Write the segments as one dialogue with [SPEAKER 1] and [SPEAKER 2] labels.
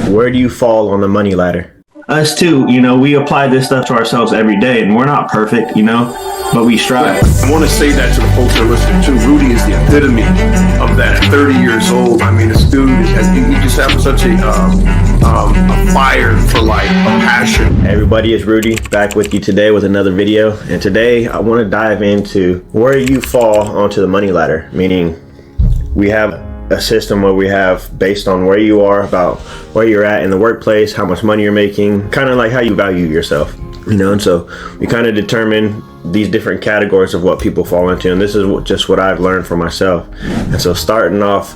[SPEAKER 1] Where do you fall on the money ladder?
[SPEAKER 2] Us too, we apply this stuff to ourselves every day, and we're not perfect, but we strive.
[SPEAKER 3] I want to say that to the folks that are listening too. Rudy is the epitome of that. 30 years old. I mean, this dude, he just has such a fire for life, a passion.
[SPEAKER 1] Hey everybody, it's Rudy back with you today with another video. And today I want to dive into where you fall onto the money ladder, meaning we have a system where we have based on where you are, about where you're at in the workplace, how much money you're making, kind of like how you value yourself, and so we kind of determine these different categories of what people fall into, and this is just what I've learned for myself. And so starting off,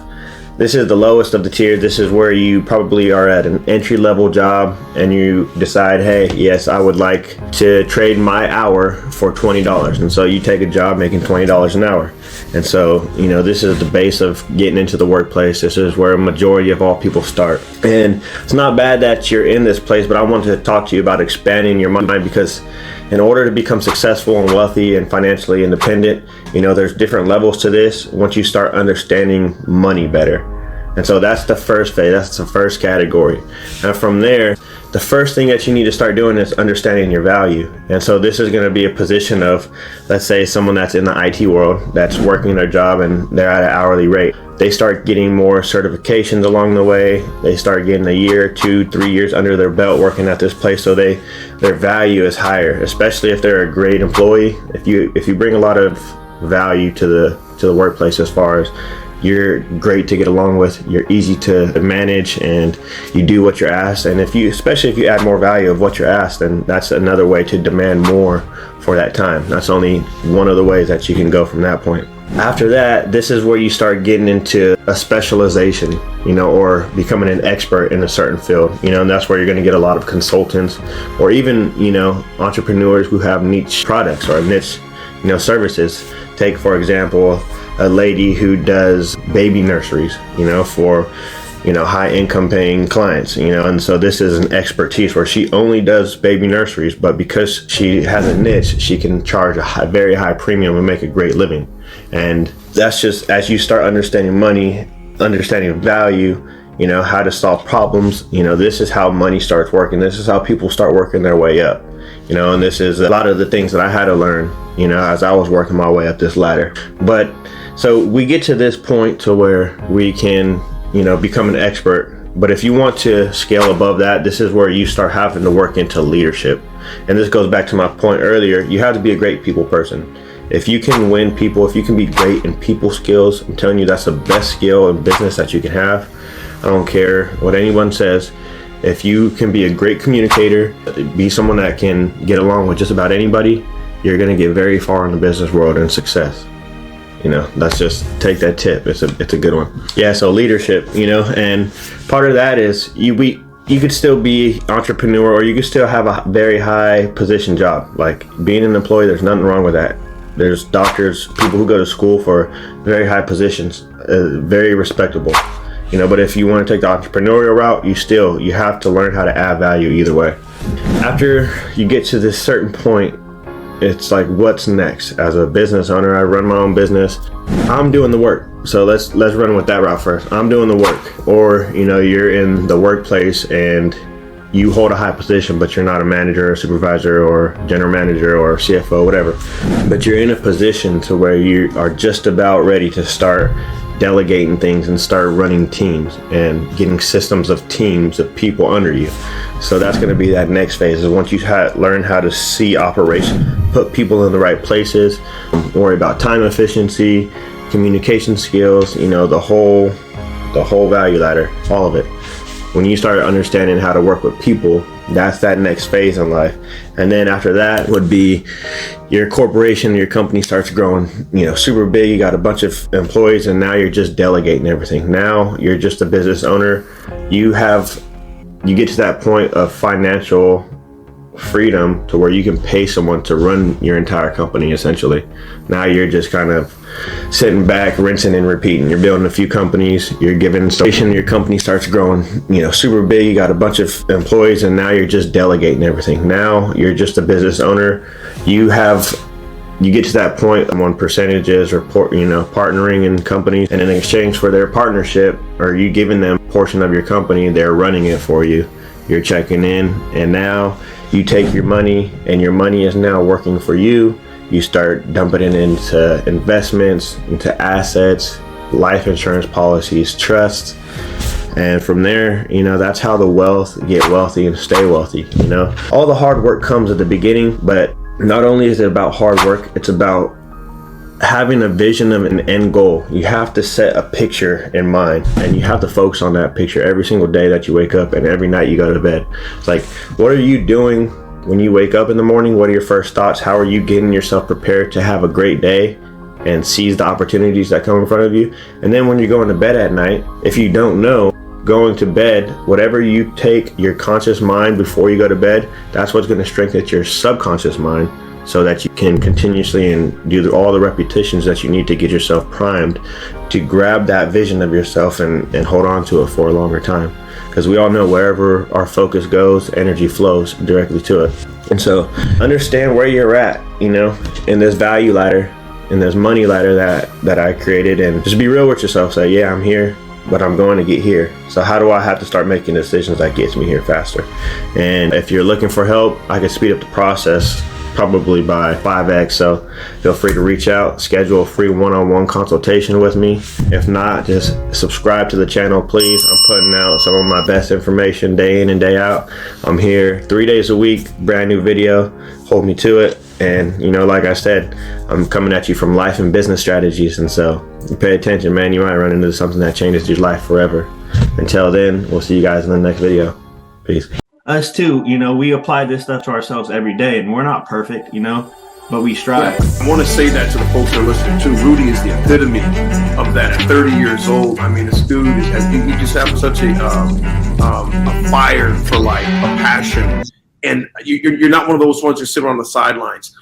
[SPEAKER 1] this is the lowest of the tier. This is where you probably are at an entry-level job and you decide, hey, yes, I would like to trade my hour for $20. And so you take a job making $20 an hour. And so, this is the base of getting into the workplace. This is where a majority of all people start. And it's not bad that you're in this place, but I wanted to talk to you about expanding your mind, because in order to become successful and wealthy and financially independent, there's different levels to this once you start understanding money better. And so that's the first phase, that's the first category. And from there, the first thing that you need to start doing is understanding your value. And so this is going to be a position of, let's say, someone that's in the IT world that's working their job and they're at an hourly rate. They start getting more certifications along the way. They start getting a year, 2, 3 years under their belt working at this place, so their value is higher, especially if they're a great employee. If you bring a lot of value to the workplace, as far as you're great to get along with, you're easy to manage, and you do what you're asked. And especially if you add more value of what you're asked, then that's another way to demand more for that time. That's only one of the ways that you can go from that point. After that, this is where you start getting into a specialization, or becoming an expert in a certain field, and that's where you're going to get a lot of consultants, or even, entrepreneurs who have niche products or niche, services. Take, for example, a lady who does baby nurseries, for high income paying clients, and so this is an expertise where she only does baby nurseries, but because she has a niche, she can charge a very high premium and make a great living. And that's just, as you start understanding money, understanding value, how to solve problems, this is how money starts working. This is how people start working their way up, and this is a lot of the things that I had to learn, as I was working my way up this ladder. But so we get to this point to where we can, become an expert. But if you want to scale above that, this is where you start having to work into leadership. And this goes back to my point earlier. You have to be a great people person. If you can win people, if you can be great in people skills, I'm telling you, that's the best skill in business that you can have. I don't care what anyone says. If you can be a great communicator, be someone that can get along with just about anybody, you're going to get very far in the business world and success. Let's just take that tip. It's a good one. Yeah, so leadership, and part of that is you could still be entrepreneur, or you could still have a very high position job. Like being an employee, there's nothing wrong with that. There's doctors, people who go to school for very high positions, very respectable. But if you want to take the entrepreneurial route, you have to learn how to add value either way. After you get to this certain point, it's like, what's next? As a business owner, I run my own business. I'm doing the work. So let's run with that route first. I'm doing the work. Or, you're in the workplace and you hold a high position, but you're not a manager or supervisor or general manager or CFO, whatever. But you're in a position to where you are just about ready to start delegating things and start running teams and getting systems of teams of people under you. So that's going to be that next phase, is once you learn how to see operation, put people in the right places, worry about time efficiency, communication skills, the whole value ladder, all of it. When you start understanding how to work with people, that's that next phase in life. And then after that would be your corporation, your company starts growing, super big. You got a bunch of employees, and now you're just delegating everything. Now you're just a business owner. You get to that point of financial freedom to where you can pay someone to run your entire company, essentially. Now you're just kind of sitting back, rinsing and repeating. You're building a few companies, you're giving station, your company starts growing, super big. You got a bunch of employees, and now you're just delegating everything. Now you're just a business owner. You you get to that point on percentages or partnering in companies, and in exchange for their partnership, or you giving them a portion of your company, they're running it for you. You're checking in, and now you take your money, and your money is now working for you. You start dumping it into investments, into assets, life insurance policies, trusts, and from there, that's how the wealth get wealthy and stay wealthy. All the hard work comes at the beginning, but not only is it about hard work, it's about having a vision of an end goal. You have to set a picture in mind, and you have to focus on that picture every single day that you wake up and every night you go to bed. It's like, what are you doing when you wake up in the morning? What are your first thoughts? How are you getting yourself prepared to have a great day and seize the opportunities that come in front of you? And then when you're going to bed at night, if you don't know, going to bed, whatever you take your conscious mind before you go to bed, that's what's going to strengthen your subconscious mind, so that you can continuously and do all the repetitions that you need to get yourself primed to grab that vision of yourself and hold on to it for a longer time. Because we all know wherever our focus goes, energy flows directly to it. And so understand where you're at, in this value ladder, in this money ladder that I created, and just be real with yourself. Say, yeah, I'm here, but I'm going to get here. So how do I have to start making decisions that gets me here faster? And if you're looking for help, I can speed up the process probably by 5x. So feel free to reach out, schedule a free one-on-one consultation with me. If not, just subscribe to the channel, please. I'm putting out some of my best information day in and day out. I'm here 3 days a week, brand new video. Hold me to it. And like I said, I'm coming at you from life and business strategies. And so pay attention, man. You might run into something that changes your life forever. Until then, we'll see you guys in the next video. Peace.
[SPEAKER 2] Us too, we apply this stuff to ourselves every day, and we're not perfect, but we strive.
[SPEAKER 3] I want to say that to the folks that are listening too. Rudy is the epitome of that. At 30 years old, this dude he just has such a fire for life, a passion, and you're not one of those ones that sit on the sidelines.